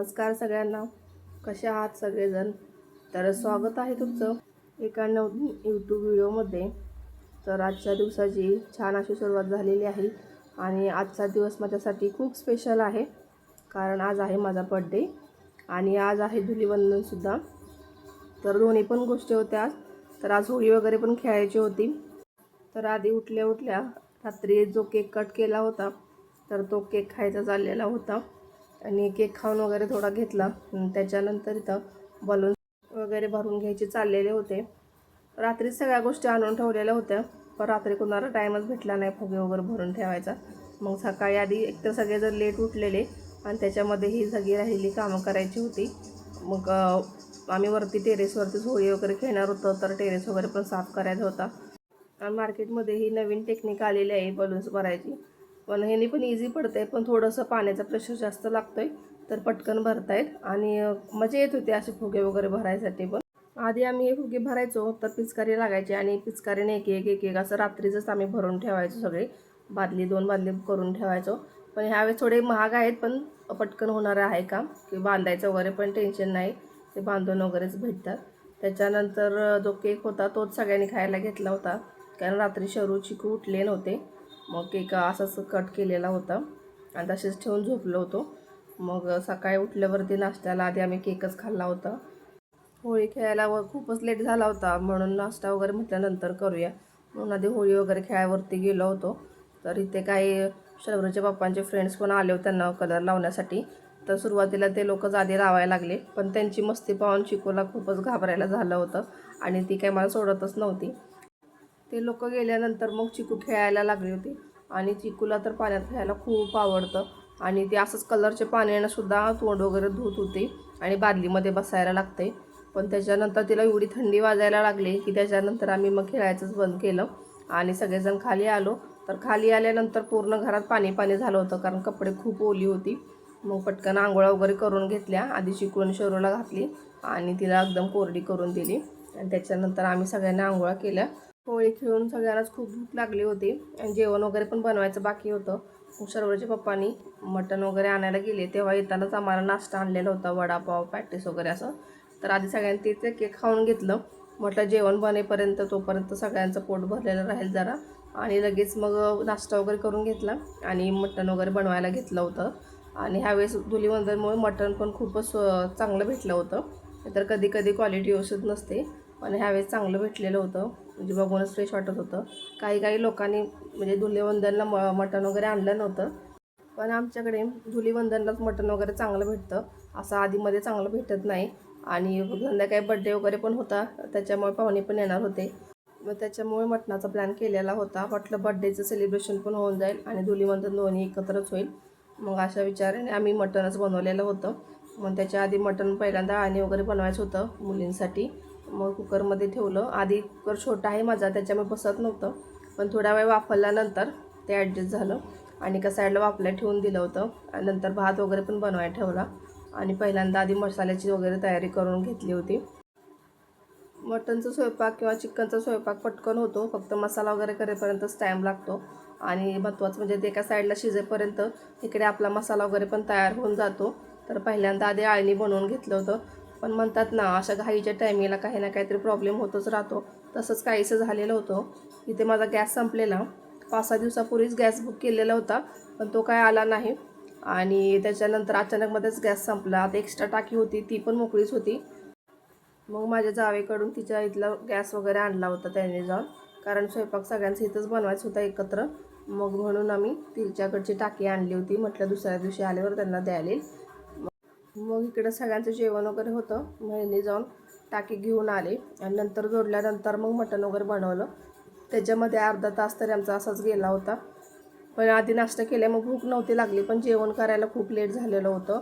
नमस्कार सगळ्यांना. कसे आहात सगळेजण? तर स्वागत आहे तुमचं एका नवीन यूट्यूब व्हिडिओमध्ये. तर आजच्या दिवसाची छान अशी सुरुवात झालेली आहे आणि आजचा दिवस माझ्यासाठी खूप स्पेशल आहे, कारण आज आहे माझा बर्थडे आणि आज आहे धुलीवंदनसुद्धा. तर दोन्ही पण गोष्टी होत्या. तर आज होळी वगैरे पण खेळायची होती. तर आधी उठल्या उठल्या रात्री जो केक कट केला होता, तर तो केक खायचा चाललेला होता आणि केक खाऊन वगैरे थोडा घेतला. त्याच्यानंतर इथं बलून वगैरे भरून घ्यायचे चाललेले होते. रात्री सगळ्या गोष्टी आणून ठेवलेल्या होत्या, पण रात्री कोणाला टाईमच भेटला नाही फुगे वगैरे भरून ठेवायचा. मग सकाळी आधी एकतर सगळे जर लेट उठलेले आणि त्याच्यामध्ये ही सगळी राहिलेली कामं करायची होती. मग आम्ही वरती टेरेसवरतीच होळी वगैरे खेळणार होतो, तर टेरेस वगैरे पण साफ करायचा होता. आणि मार्केटमध्ये ही नवीन टेक्निक आलेली आहे बलून्स भरायची. पण ह्याने पण इझी पडते, पण थोडंसं पाण्याचा प्रेशर जास्त लागतोय, तर पटकन भरतायत आणि मजा येत होती असे फुगे वगैरे भरायसाठी. पण आधी आम्ही हे फुगे भरायचो तर पिचकारी लागायची आणि पिचकारीने एक एक एक एक असं रात्रीचंच आम्ही भरून ठेवायचो. सगळे बादली 2 बादली करून ठेवायचो. पण ह्यावेळेस थोडे महाग आहेत, पण पटकन होणारं आहे काम, की बांधायचं वगैरे पण टेन्शन नाही, ते बांधून वगैरेच भेटतात. त्याच्यानंतर जो केक होता तोच सगळ्यांनी खायला घेतला होता, कारण रात्री शरू चिकू उठले नव्हते. मग केक असाच कट केलेला होता आणि तसेच ठेवून झोपलो होतो. मग सकाळी उठल्यावरती नाश्त्याला आधी आम्ही केकच खाल्ला होता. होळी खेळायला खूपच लेट झाला होता, म्हणून नाश्ता वगैरे म्हटल्यानंतर करूया म्हणून आधी होळी वगैरे खेळायवरती गेलो होतो. तर इथे काही शर्वरीच्या पप्पांचे फ्रेंड्स पण आले होते त्यांना कलर लावण्यासाठी. तर सुरुवातीला ते लोकच आधी लावायला लागले, पण त्यांची मस्ती पाहून चिकूला खूपच घाबरायला झालं होतं आणि ती काही मला सोडतच नव्हती. ते लोक गेल्यानंतर मग चिकू खेळायला लागली होती आणि चिकूला तर पाण्यात खेळायला खूप आवडतं आणि ती असंच कलरच्या पाण्यानं सुद्धा तोंड वगैरे धुत होती आणि बादलीमध्ये बसायला लागते. पण त्याच्यानंतर तिला एवढी थंडी वाजायला लागली की त्याच्यानंतर आम्ही मग खेळायचंच बंद केलं आणि सगळेजण खाली आलो. तर खाली आल्यानंतर पूर्ण घरात पाणी पाणी झालं होतं, कारण कपडे खूप ओली होती. मग पटकन आंघोळा वगैरे करून घेतल्या. आधी चिकून शरूला घातली आणि तिला एकदम कोरडी करून दिली आणि त्याच्यानंतर आम्ही सगळ्यांना आंघोळा केल्या. होळी खेळून सगळ्यांनाच खूप भूक लागली होती आणि जेवण वगैरे पण बनवायचं बाकी होतं. शर्वरीच्या पप्पांनी मटण वगैरे आणायला गेले, तेव्हा येतानाच आम्हाला नाश्ता आणलेला होता, वडापाव पॅटीस वगैरे असं. तर आधी सगळ्यांनी ते केक खाऊन घेतलं. म्हटलं जेवण बनेपर्यंत तोपर्यंत सगळ्यांचं पोट भरलेलं राहील जरा, आणि लगेच मग नाश्ता वगैरे करून घेतला आणि मटण वगैरे बनवायला घेतलं होतं. आणि ह्यावेळेस धुलीवंदनमुळे मटण पण खूपच चांगलं भेटलं होतं. तर कधी कधी क्वालिटी व्यवस्थित नसते, पण ह्यावेळेस चांगलं भेटलेलं होतं, म्हणजे बघूनच फ्रेश वाटत होतं. काही काही लोकांनी म्हणजे धुलीवंदनला मटण वगैरे आणलं नव्हतं, पण आमच्याकडे धुलीवंदनलाच मटण वगैरे चांगलं भेटतं, असं आधीमध्ये चांगलं भेटत नाही. आणि संध्याकाळी बड्डे वगैरे पण होता, त्याच्यामुळे पाहुणे पण येणार होते. मग त्याच्यामुळे मटणाचा प्लॅन केलेला होता. म्हटलं बड्डेचं सेलिब्रेशन पण होऊन जाईल आणि धुलीवंदन दोन्ही एकत्रच होईल. मग अशा विचाराने आम्ही मटणच बनवलेलं होतं. मग त्याच्या आधी मटण पहिल्यांदा आणि वगैरे बनवायचं होतं मुलींसाठी. मग कुकरमध्ये ठेवलं. आधी कुकर छोटा आहे माझा, त्याच्यामुळे बसत नव्हतं, पण थोडा वेळ वाफरल्यानंतर ते ॲडजस्ट झालं आणि एका साईडला वाफल्या ठेवून दिलं होतं. आणि नंतर भात वगैरे पण बनवायला ठेवला आणि पहिल्यांदा आधी मसाल्याची वगैरे तयारी करून घेतली होती. मटनचा स्वयंपाक किंवा चिकनचा स्वयंपाक पटकन होतो, फक्त मसाला वगैरे करेपर्यंतच टाईम लागतो. आणि महत्त्वाचं म्हणजे ते एका साईडला शिजेपर्यंत इकडे आपला मसाला वगैरे पण तयार होऊन जातो. तर पहिल्यांदा आधी आळणी बनवून घेतलं होतं, पण म्हणतात ना अशा घाईच्या टायमिंगला काही ना काहीतरी प्रॉब्लेम होतच राहतो. तसंच काहीसं झालेलं होतं. इथे माझा गॅस संपलेला. 5-6 दिवसापूर्वीच गॅस बुक केलेला होता, पण तो काय आला नाही आणि त्याच्यानंतर अचानकमध्येच गॅस संपला. आता एक्स्ट्रा टाकी होती ती पण मोकळीच होती. मग माझ्या जावेकडून तिच्या इथला गॅस वगैरे आणला होता त्याने जाऊन, कारण स्वयंपाक सगळ्यांचं इथंच बनवायचं होता एकत्र. मग म्हणून आम्ही तिच्याकडची टाकी आणली होती, म्हटलं दुसऱ्या दिवशी आल्यावर त्यांना द्यायला येईल. मग इकडं सगळ्यांचं जेवण वगैरे होतं, महिने जाऊन टाकी घेऊन आले आणि नंतर जोडल्यानंतर मग मटण वगैरे बनवलं. त्याच्यामध्ये अर्धा तास तरी आमचा असाच गेला होता. पण आधी नाश्ता केल्यामुळे भूक नव्हती लागली, पण जेवण करायला खूप लेट झालेलं होतं.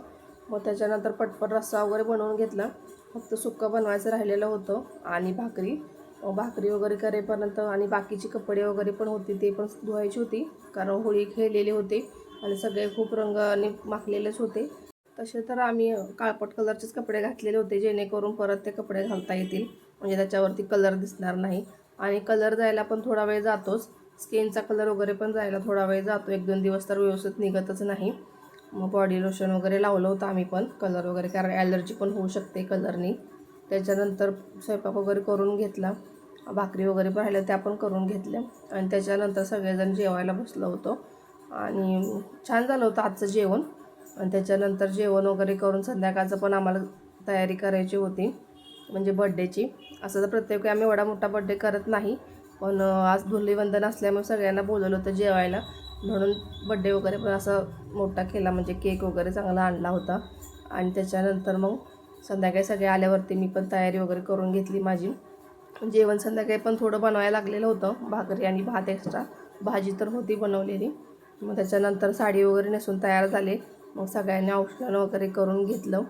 मग त्याच्यानंतर पटपट रस्सा वगैरे बनवून घेतला. फक्त सुक्कं बनवायचं राहिलेलं होतं आणि भाकरी वगैरे करेपर्यंत आणि बाकीचे कपडे वगैरे पण होते ते पण धुवायची होती, कारण होळी खेळलेली होती आणि सगळे खूप रंगाने माखलेलेच होते. तसे तर आम्ही काळपट कलरचेच कपडे घातलेले होते, जेणेकरून परत ते कपडे घालता येतील, म्हणजे त्याच्यावरती कलर दिसणार नाही. आणि कलर जायला पण थोडा वेळ जातोच, स्किनचा कलर वगैरे पण जायला थोडा वेळ जातो, 1-2 दिवस तर व्यवस्थित निघतच नाही. मग बॉडी लोशन वगैरे लावलं होतं आम्ही पण, कलर वगैरे, कारण ॲलर्जी पण होऊ शकते कलरनी. त्याच्यानंतर स्वयंपाक वगैरे करून घेतला, भाकरी वगैरे पण राहिल्या त्या पण करून घेतल्या आणि त्याच्यानंतर सगळेजण जेवायला बसलो होतो आणि छान झालं होतं आजचं जेवण. आणि त्याच्यानंतर जेवण वगैरे करून संध्याकाळचं पण आम्हाला तयारी करायची होती, म्हणजे बड्डेची. असं तर प्रत्येक वेळी आम्ही एवढा मोठा बड्डे करत नाही, पण आज धुलीवंदन असल्यामुळे सगळ्यांना बोलवलं होतं जेवायला, म्हणून बड्डे वगैरे पण असं मोठा केला, म्हणजे केक वगैरे चांगला आणला होता. आणि त्याच्यानंतर मग संध्याकाळी सगळे आल्यावरती मी पण तयारी वगैरे करून घेतली माझी. जेवण संध्याकाळी पण थोडं बनवायला लागलेलं होतं, भाकरी आणि भात एक्स्ट्रा, भाजी तर होती बनवलेली. मग त्याच्यानंतर साडी वगैरे नेसून तयार झाले, मग सगळ्यांनी औषण वगैरे करून घेतलं.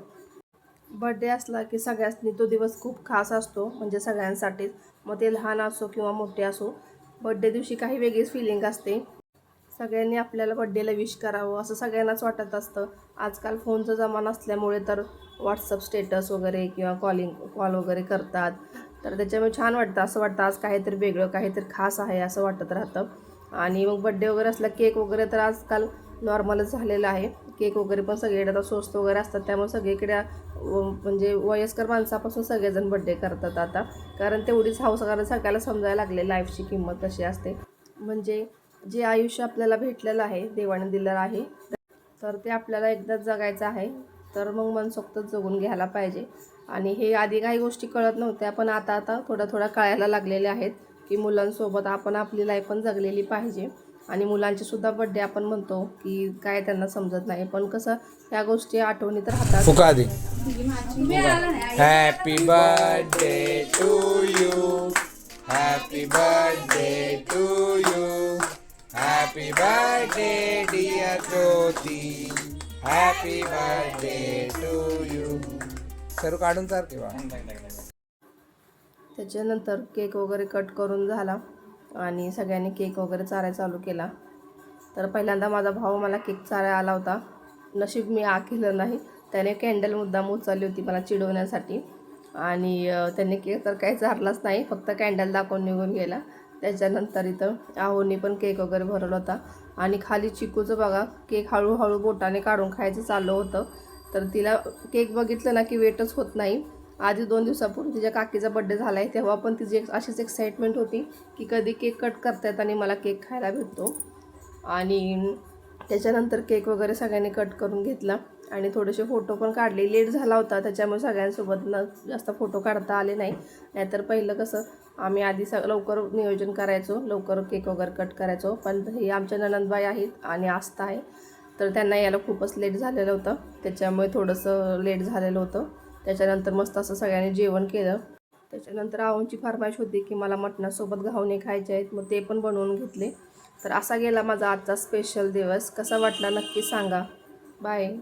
बड्डे असला की सगळ्यांनी तो दिवस खूप खास असतो, म्हणजे सगळ्यांसाठीच, मग ते लहान असो किंवा मोठे असो, बड्डे दिवशी काही वेगळीच फिलिंग असते. सगळ्यांनी आपल्याला बड्डेला विश करावं असं सगळ्यांनाच वाटत असतं. आजकाल फोनचा जमाना असल्यामुळे तर व्हॉट्सअप स्टेटस वगैरे किंवा कॉल वगैरे करतात, तर त्याच्यामुळे छान वाटतं, असं वाटतं आज काहीतरी वेगळं, काहीतरी खास आहे असं वाटत राहतं. आणि मग बड्डे वगैरे असला, केक वगैरे तर आजकाल नॉर्मलच झालेलं आहे. केक वगैरे पण सगळीकडे आता स्वस्त वगैरे असतात, त्यामुळे सगळीकडे म्हणजे वयस्कर माणसापासून सगळेजण बड्डे करतात आता, कारण तेवढीच हौस, कारण सगळ्याला समजायला लागले लाईफची किंमत कशी असते. म्हणजे जे आयुष्य आपल्याला भेटलेलं आहे, देवाने दिलेलं आहे, तर ते आपल्याला एकदाच जगायचं आहे, तर मग मनसोक्त जगून घ्यायला पाहिजे. आणि हे आधी काही गोष्टी कळत नव्हत्या, पण आता थोड्या कळायला लागलेल्या आहेत की मुलांसोबत आपण आपली लाईफ पण जगलेली पाहिजे. आणि मुलांचेसुद्धा बड्डे आपण म्हणतो की काय त्यांना समजत नाही, पण कसं ह्या गोष्टी आठवणीत राहतात. फुका आधी. Happy birthday to you, happy birthday to you, happy birthday dear Jyoti, happy birthday to you. सर्व काढून चार किंवा. त्याच्यानंतर केक वगैरे कट करून झाला आणि सगळ्यांनी केक वगैरे चारायला चालू केला. तर पहिल्यांदा माझा भाऊ मला केक चारायला आला होता, नशीब मी केलं नाही, त्याने कॅन्डल मुद्दाम उचलली होती मला चिडवण्यासाठी, आणि त्याने केक तर काही चारलाच नाही, फक्त कॅन्डल दाखवून निघून गेला. त्याच्यानंतर इथं आहोनी पण केक वगैरे भरवला होता, आणि खाली चिकूचं बघा, केक हळूहळू बोटाने काढून खायचं चालू होतं. तर तिला केक बघितलं ना की वेटच होत नाही. आधी 2 दिवसापूर्वी तिच्या काकीचा बड्डे झाला आहे, तेव्हा पण तिची अशीच एक्साइटमेंट होती की कधी केक कट करतायत आणि मला केक खायला भेटतो. आणि त्याच्यानंतर केक वगैरे सगळ्यांनी कट करून घेतला आणि थोडेसे फोटो पण काढले. लेट झाला होता त्याच्यामुळे सगळ्यांसोबत जास्त फोटो काढता आले नाही, नाहीतर पहिलं कसं आम्ही आधी लवकर नियोजन करायचो, लवकर केक वगैरे कट करायचो. पण हे आमच्या ननंदबाई आहेत आणि आस्था आहे, तर त्यांना यायला खूपच लेट झालेलं होतं, त्याच्यामुळे थोडंसं लेट झालेलं होतं. त्याच्यानंतर मस्त असं सगळ्यांनी जेवण केलं. त्याच्यानंतर आऊंची फरमाईश होती की मला मटणासोबत घावणे खायचे आहेत, मग ते पण बनवून घेतले. तर असा गेला माझा आजचा स्पेशल दिवस. कसा वाटला नक्की सांगा. बाय.